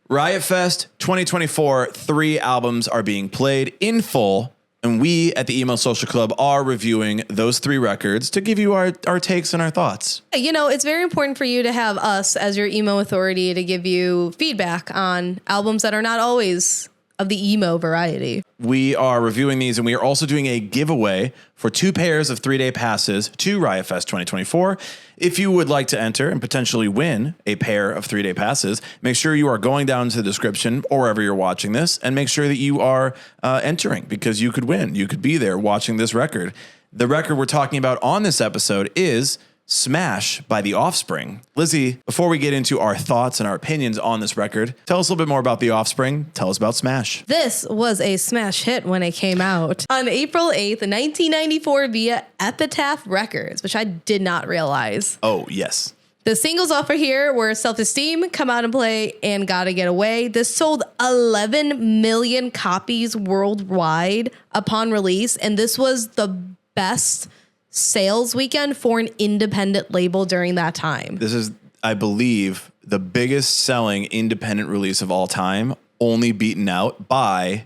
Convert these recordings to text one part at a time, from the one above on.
Riot Fest 2024, 3 albums are being played in full, and we at the Emo Social Club are reviewing those 3 records to give you our takes and our thoughts. You know, it's very important for you to have us as your emo authority to give you feedback on albums that are not always of the emo variety. We are reviewing these, and we are also doing a giveaway for 2 pairs of 3-day passes to Riot Fest 2024. If you would like to enter and potentially win a pair of 3-day passes, make sure you are going down to the description or wherever you're watching this, and make sure that you are entering, because you could win. You could be there watching this record. The record we're talking about on this episode is Smash by The Offspring. Lizzie, before we get into our thoughts and our opinions on this record, tell us a little bit more about The Offspring. Tell us about Smash. This was a smash hit when it came out on April 8th, 1994 via Epitaph Records, which I did not realize. Oh, yes. The singles off of here were Self-Esteem, Come Out and Play, and Gotta Get Away. This sold 11 million copies worldwide upon release, and this was the best sales weekend for an independent label during that time. This is, I believe, the biggest selling independent release of all time, only beaten out by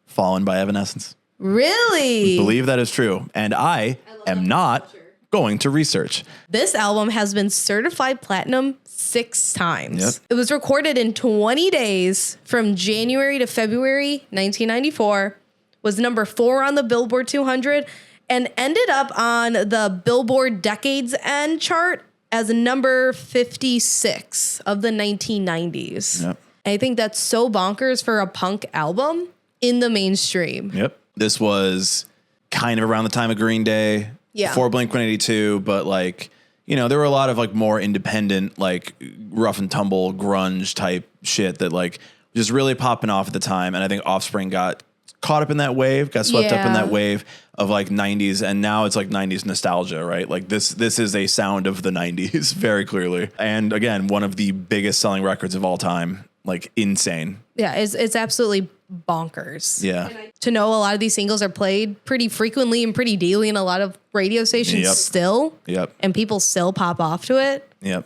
Fallen by Evanescence. Really? I believe that is true. And I am not going to research. This album has been certified platinum 6 times. Yep. It was recorded in 20 days from January to February 1994, was number 4 on the Billboard 200, and ended up on the Billboard Decades End chart as number 56 of the 1990s. Yep. I think that's so bonkers for a punk album in the mainstream. Yep. This was kind of around the time of Green Day, before Blink-182, but like, you know, there were a lot of like more independent, like rough and tumble grunge type shit that like just really popping off at the time. And I think Offspring got caught up in that wave, got swept up in that wave of like 90s, and now it's like 90s nostalgia, right? Like this is a sound of the 90s very clearly. And again, one of the biggest selling records of all time, like insane. Yeah, it's absolutely bonkers. Yeah. To know a lot of these singles are played pretty frequently and pretty daily in a lot of radio stations still. Yep. And people still pop off to it. Yep.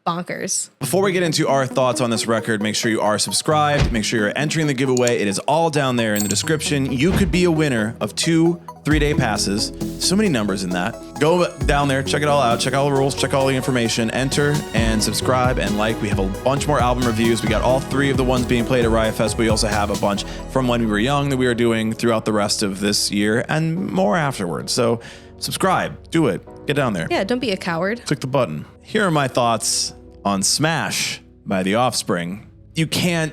Bonkers. Before we get into our thoughts on this record, make sure you are subscribed. Make sure you're entering the giveaway. It is all down there in the description. You could be a winner of 2 3-day passes. So many numbers in that. Go down there, check it all out, check all the rules, check all the information, enter and subscribe and like. We have a bunch more album reviews. We got all 3 of the ones being played at Riot Fest. We also have a bunch from when we were young that we are doing throughout the rest of this year and more afterwards. So subscribe, do it, get down there. Yeah, don't be a coward. Click the button. Here are my thoughts on Smash by The Offspring. You can't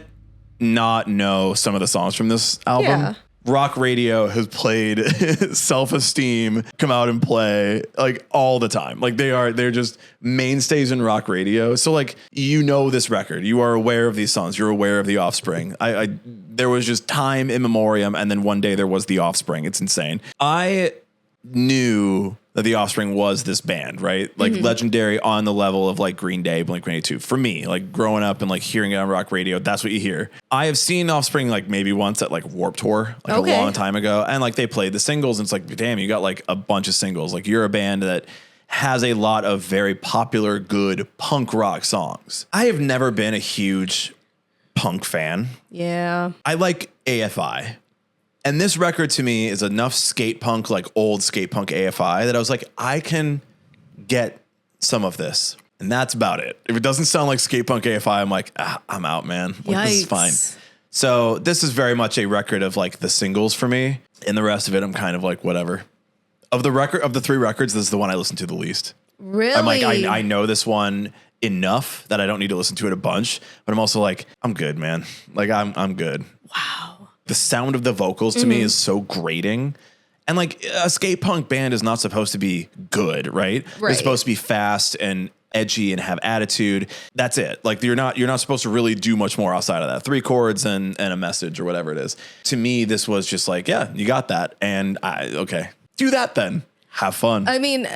not know some of the songs from this album. Yeah. Rock radio has played Self-Esteem, Come Out and Play, like all the time. Like they're just mainstays in rock radio. So like, you know this record, you are aware of these songs, you're aware of The Offspring. There was just time in memoriam, and then one day there was The Offspring. It's insane. I knew that The Offspring was this band, right? Like legendary on the level of like Green Day, Blink-182. For me, like growing up and like hearing it on rock radio, that's what you hear. I have seen Offspring like maybe once at like Warped Tour, like a long time ago. And like they played the singles, and it's like, damn, you got like a bunch of singles. Like you're a band that has a lot of very popular, good punk rock songs. I have never been a huge punk fan. Yeah. I like AFI. And this record to me is enough skate punk, like old skate punk AFI, that I was like, I can get some of this. And that's about it. If it doesn't sound like skate punk AFI, I'm like, I'm out, man. Like, this is fine. So this is very much a record of like the singles for me. And the rest of it, I'm kind of like, whatever. Of the 3 records, this is the one I listen to the least. Really? I'm like, I know this one enough that I don't need to listen to it a bunch. But I'm also like, I'm good, man. Like, I'm good. Wow. The sound of the vocals to me is so grating. And like a skate punk band is not supposed to be good, right? It's supposed to be fast and edgy and have attitude. That's it. Like you're not supposed to really do much more outside of that. 3 chords and a message or whatever it is. To me, this was just like, yeah, you got that. And okay, do that then. Have fun. I mean,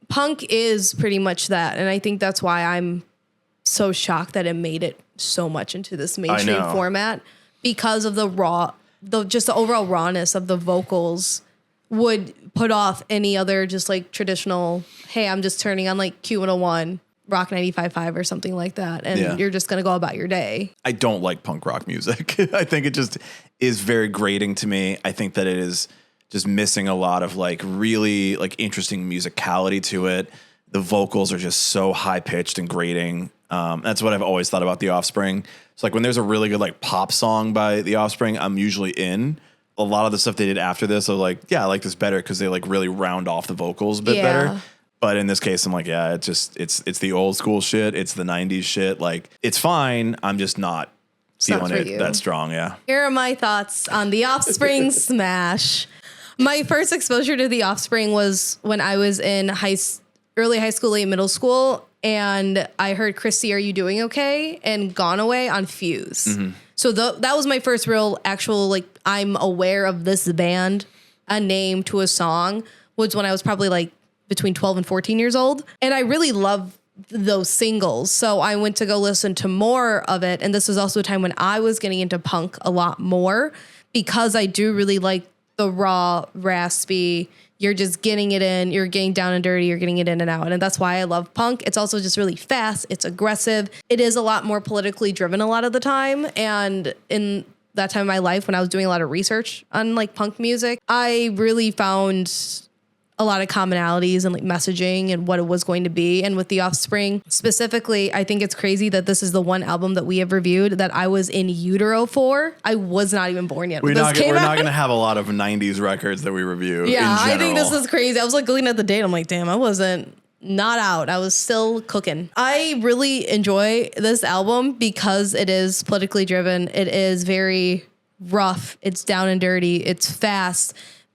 punk is pretty much that. And I think that's why I'm so shocked that it made it so much into this mainstream format, because of the overall rawness of the vocals would put off any other just like traditional, hey, I'm just turning on like Q101 Rock 95.5 or something like that. And you're just going to go about your day. I don't like punk rock music. I think it just is very grating to me. I think that it is just missing a lot of like really like interesting musicality to it. The vocals are just so high pitched and grating. That's what I've always thought about The Offspring. It's like when there's a really good like pop song by The Offspring, I'm usually in. A lot of the stuff they did after this, I was like, yeah, I like this better because they like really round off the vocals a bit better. But in this case, I'm like, yeah, it's the old school shit. It's the 90s shit. Like, it's fine. I'm just not feeling it that strong. Yeah. Here are my thoughts on The Offspring Smash. My first exposure to The Offspring was when I was in early high school, late middle school. And I heard Chrissy, Are You Doing Okay? And Gone Away on Fuse. Mm-hmm. So that was my first real actual, like, I'm aware of this band, a name to a song, was when I was probably like between 12 and 14 years old. And I really love those singles. So I went to go listen to more of it. And this was also a time when I was getting into punk a lot more because I do really like the raw, raspy, you're just getting it in, you're getting down and dirty, you're getting it in and out. And that's why I love punk. It's also just really fast. It's aggressive. It is a lot more politically driven a lot of the time. And in that time of my life when I was doing a lot of research on like punk music, I really found a lot of commonalities and like messaging and what it was going to be. And with The Offspring specifically, I think it's crazy that this is the one album that we have reviewed that I was in utero for. I was not even born yet. We're not going to have a lot of 90s records that we review. Yeah, I think this is crazy. I was like looking at the date. I'm like, damn, I wasn't not out. I was still cooking. I really enjoy this album because it is politically driven. It is very rough. It's down and dirty. It's fast.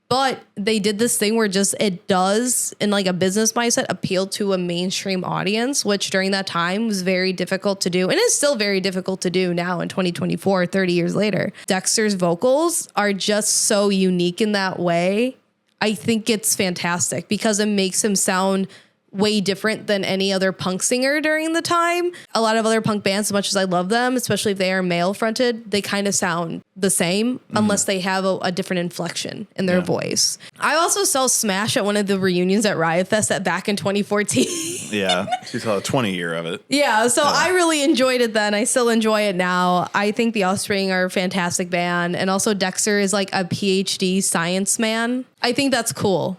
But they did this thing where just it does, in like a business mindset, appeal to a mainstream audience, which during that time was very difficult to do. And is still very difficult to do now in 2024, 30 years later. Dexter's vocals are just so unique in that way. I think it's fantastic because it makes him sound way different than any other punk singer during the time. A lot of other punk bands, as much as I love them, especially if they are male fronted, they kind of sound the same unless they have a different inflection in their voice. I also saw Smash at one of the reunions at Riot Fest back in 2014. Yeah, she saw a 20 year of it. Yeah, so I really enjoyed it then. I still enjoy it now. I think The Offspring are a fantastic band. And also Dexter is like a PhD science man. I think that's cool.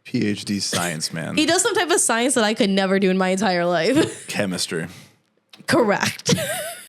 PhD science man. He does some type of science that I could never do in my entire life. Chemistry. Correct.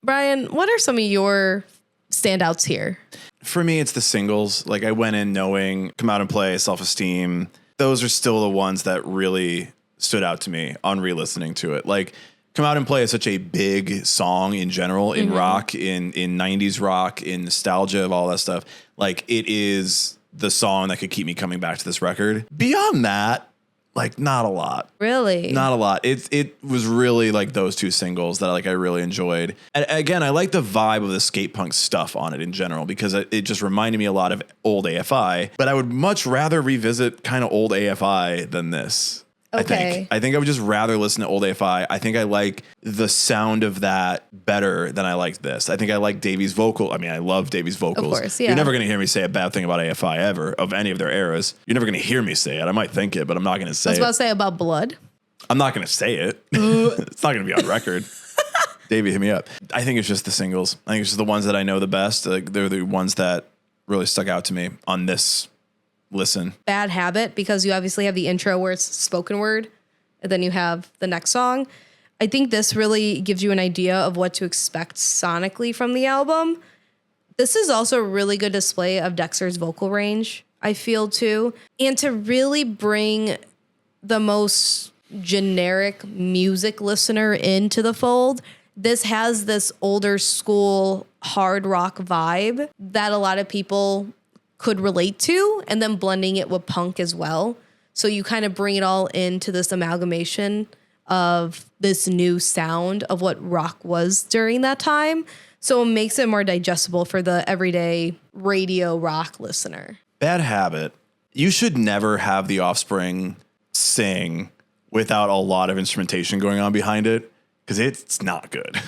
Brian, what are some of your standouts here? For me, it's the singles. Like I went in knowing Come Out and Play, Self-Esteem. Those are still the ones that really stood out to me on re-listening to it. Like Come Out and Play is such a big song in general, in rock, in 90s rock, in nostalgia of all that stuff. Like it is the song that could keep me coming back to this record. Beyond that, like not a lot. Really? Not a lot. It was really like those two singles that I really enjoyed. And again, I like the vibe of the skate punk stuff on it in general because it just reminded me a lot of old AFI, but I would much rather revisit kind of old AFI than this. Okay. I think I would just rather listen to old AFI. I think I like the sound of that better than I like this. I think I like Davey's vocal. I mean, I love Davey's vocals. Of course, yeah. You're never going to hear me say a bad thing about AFI ever, of any of their eras. You're never going to hear me say it. I might think it, but I'm not going to say it. I was about to say about Blood. I'm not going to say it. It's not going to be on record. Davey, hit me up. I think it's just the singles. I think it's just the ones that I know the best. Like, they're the ones that really stuck out to me on this listen. Bad Habit, because you obviously have the intro where it's spoken word, and then you have the next song. I think this really gives you an idea of what to expect sonically from the album. This is also a really good display of Dexter's vocal range, I feel, too. And to really bring the most generic music listener into the fold, this has this older school hard rock vibe that a lot of people could relate to, and then blending it with punk as well. So you kind of bring it all into this amalgamation of this new sound of what rock was during that time. So it makes it more digestible for the everyday radio rock listener. Bad Habit. You should never have The Offspring sing without a lot of instrumentation going on behind it, because it's not good.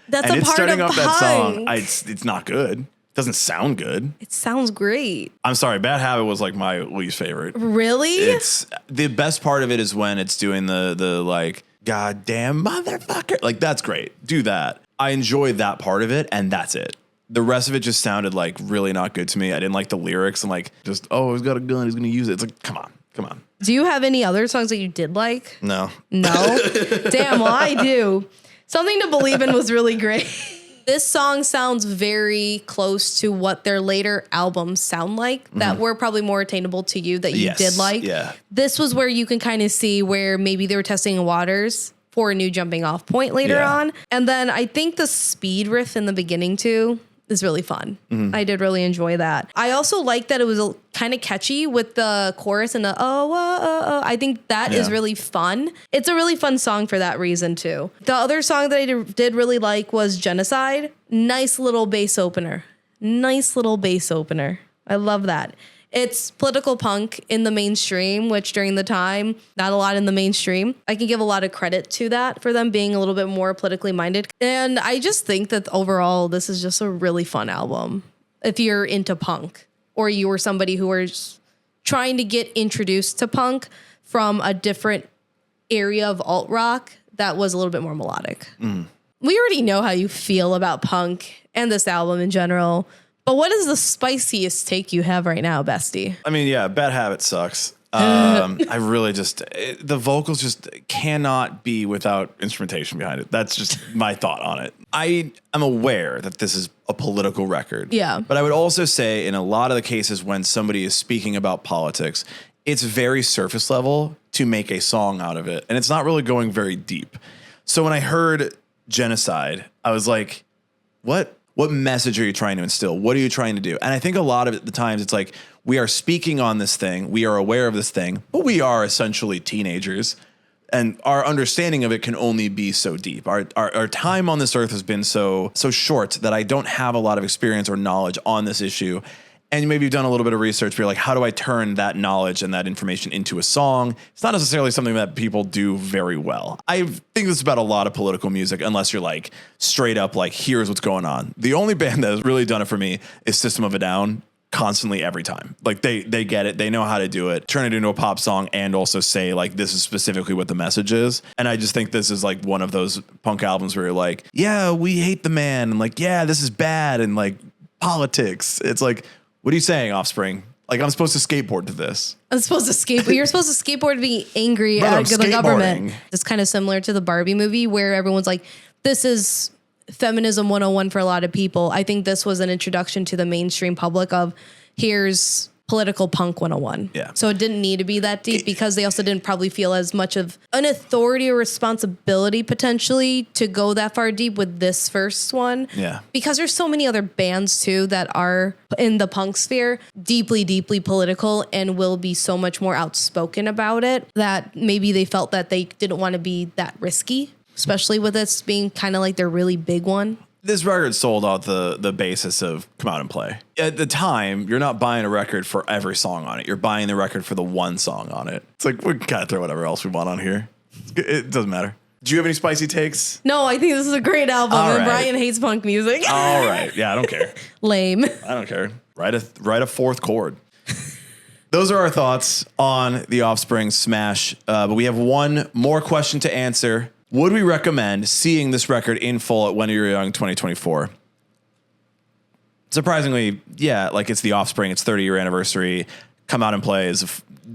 That's and a it's part starting of off punk. that song. It's not good. Doesn't sound good. It sounds great. I'm sorry. Bad Habit was like my least favorite. Really? It's the best part of it is when it's doing the like goddamn motherfucker. Like, that's great. Do that. I enjoyed that part of it, and that's it. The rest of it just sounded like really not good to me. I didn't like the lyrics and like just, oh, he's got a gun, he's gonna use it. It's like, come on. Do you have any other songs that you did like? No. Damn, well, I do. Something to Believe In was really great. This song sounds very close to what their later albums sound like that were probably more attainable to you that you did like. Yeah. This was where you can kind of see where maybe they were testing waters for a new jumping off point later on. And then I think the speed riff in the beginning too is really fun. I did really enjoy that. I also like that it was kind of catchy with the chorus and the I think that is really fun. It's a really fun song for that reason too. The other song that I did really like was Genocide. Nice little bass opener. I love that. It's political punk in the mainstream, which during the time, not a lot in the mainstream. I can give a lot of credit to that for them being a little bit more politically minded. And I just think that overall, this is just a really fun album. If you're into punk or you were somebody who was trying to get introduced to punk from a different area of alt rock that was a little bit more melodic. We already know how you feel about punk and this album in general. But what is the spiciest take you have right now, bestie? I mean, yeah, Bad Habit sucks. I really the vocals just cannot be without instrumentation behind it. That's just my thought on it. I am aware that this is a political record. Yeah. But I would also say in a lot of the cases when somebody is speaking about politics, it's very surface level to make a song out of it. And it's not really going very deep. So when I heard Genocide, I was like, what message are you trying to instill? What are you trying to do? And I think a lot of the times it's like, we are speaking on this thing. We are aware of this thing, but we are essentially teenagers and our understanding of it can only be so deep. Our time on this earth has been so short that I don't have a lot of experience or knowledge on this issue. And maybe you've done a little bit of research, but you're like, how do I turn that knowledge and that information into a song? It's not necessarily something that people do very well. I think this is about a lot of political music, unless you're like straight up like, here's what's going on. The only band that has really done it for me is System of a Down, constantly every time. Like they get it. They know how to do it, turn it into a pop song and also say like, this is specifically what the message is. And I just think this is like one of those punk albums where you're like, yeah, we hate the man. And like, yeah, this is bad. And like politics. It's like, what are you saying, Offspring? Like, I'm supposed to skateboard to this. I'm supposed to skateboard. You're supposed to skateboard to be angry at the government. It's kind of similar to the Barbie movie where everyone's like, this is feminism 101 for a lot of people. I think this was an introduction to the mainstream public of here's political punk 101. Yeah. So it didn't need to be that deep because they also didn't probably feel as much of an authority or responsibility potentially to go that far deep with this first one. Yeah. Because there's so many other bands too that are in the punk sphere, deeply, deeply political and will be so much more outspoken about it that maybe they felt that they didn't want to be that risky, especially with this being kind of like their really big one. This record sold out the basis of come out and play. At the time, you're not buying a record for every song on it. You're buying the record for the one song on it. It's like, we can kind of throw whatever else we want on here. It doesn't matter. Do you have any spicy takes? No, I think this is a great album. All and right. Brian hates punk music. All right. Yeah, I don't care. Lame. I don't care. Write a fourth chord. Those are our thoughts on the Offspring smash. But we have one more question to answer. Would we recommend seeing this record in full at When You're Young 2024? Surprisingly, yeah, like it's the Offspring, it's 30-year anniversary. Come Out and Play is a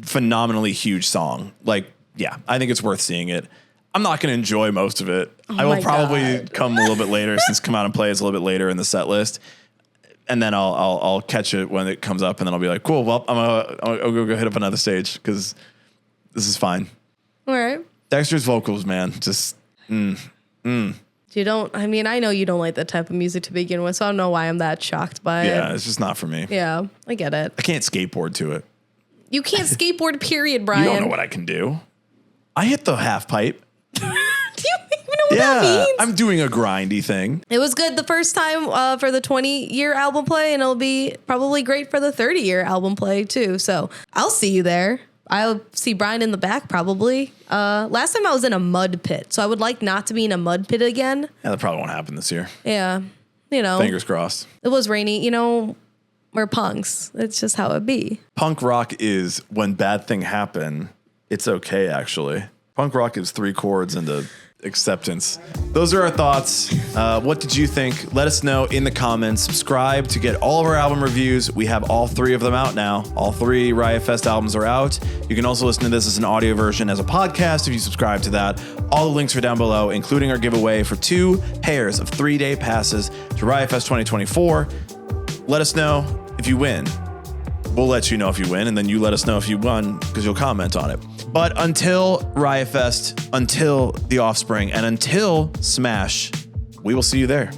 phenomenally huge song. Like, yeah, I think it's worth seeing it. I'm not going to enjoy most of it. I will probably come a little bit later since Come Out and Play is a little bit later in the set list. And then I'll catch it when it comes up and then I'll be like, cool, well, I'll go hit up another stage because this is fine. All right. Dexter's vocals, man, just You don't, I mean, I know you don't like that type of music to begin with, so I don't know why I'm that shocked by it. Yeah, it's just not for me. Yeah, I get it. I can't skateboard to it. You can't skateboard, period, Brian. You don't know what I can do. I hit the half pipe. Do you even know what that means? I'm doing a grindy thing. It was good the first time for the 20-year album play, and it'll be probably great for the 30-year album play, too. So I'll see you there. I'll see Brian in the back, probably. Last time I was in a mud pit, so I would like not to be in a mud pit again. Yeah, that probably won't happen this year. Yeah, you know. Fingers crossed. It was rainy, you know. We're punks. It's just how it be. Punk rock is when bad thing happen, it's okay, actually. Punk rock is 3 chords into acceptance. Those are our thoughts. What did you think? Let us know in the comments. Subscribe to get all of our album reviews. We have all 3 of them out now. All 3 Riot Fest albums are out. You can also listen to this as an audio version as a podcast if you subscribe to that. All the links are down below, including our giveaway for 2 pairs of 3-day passes to Riot Fest 2024. Let us know if you win. We'll let you know if you win, and then you let us know if you won because you'll comment on it. But until Riot Fest, until The Offspring, and until Smash, we will see you there.